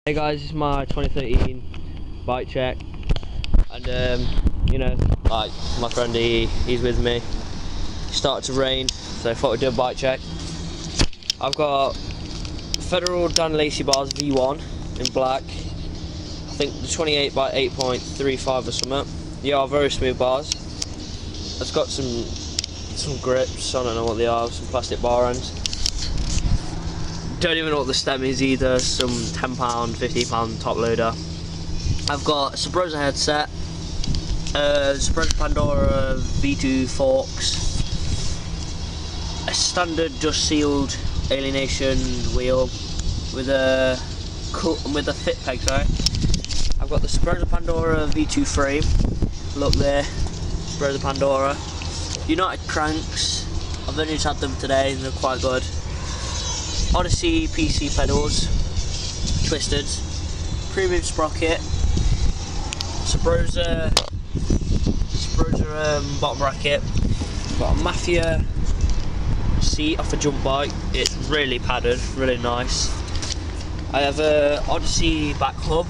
Hey guys, this is my 2013 bike check, and you know, like my friend, he's with me. It started to rain, so I thought I'd do a bike check. I've got Federal Dan Lacey bars V1 in black. I think the 28 by 8.35 or something. They are very smooth bars. It's got some grips. I don't know what they are. Some plastic bar ends. Don't even know what the stem is either. Some £10, £15 top loader. I've got a Sabrosa headset, Sabrosa Pandora V2 forks, a standard dust sealed alienation wheel with a fit peg. Sorry. I've got the Sabrosa Pandora V2 frame. Look there, Sabrosa Pandora. United cranks. I've only just had them today. They're quite good. Odyssey PC pedals, twisted, premium sprocket, Sabrosa bottom bracket. Got a Mafia seat off a jump bike. It's really padded, really nice. I have a Odyssey back hub,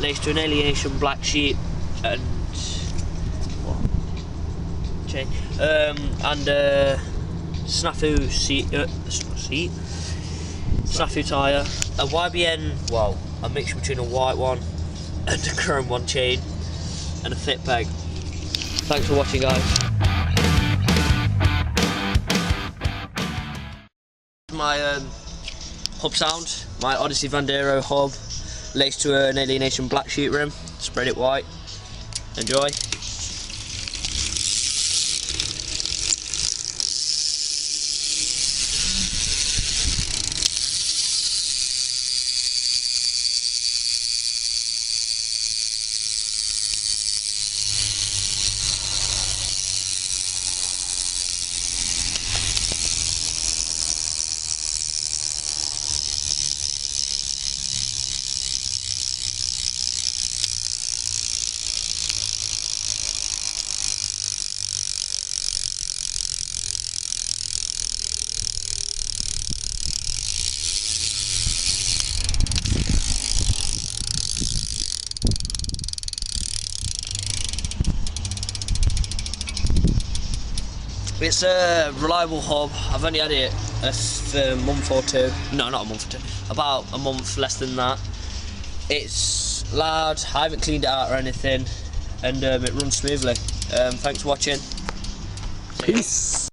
laced to an alienation black sheet and chain, and a snafu snafu tyre, a YBN, well, a mixture between a white one and a chrome one chain, and a fit peg. Thanks for watching, guys. My hub sound, my Odyssey Vandero hub, laced to an alienation black sheet rim, sprayed it white. Enjoy. It's a reliable hub. I've only had it for a month or two. No, not a month or two. About a month, less than that. It's loud. I haven't cleaned it out or anything, and it runs smoothly. Thanks for watching. Peace.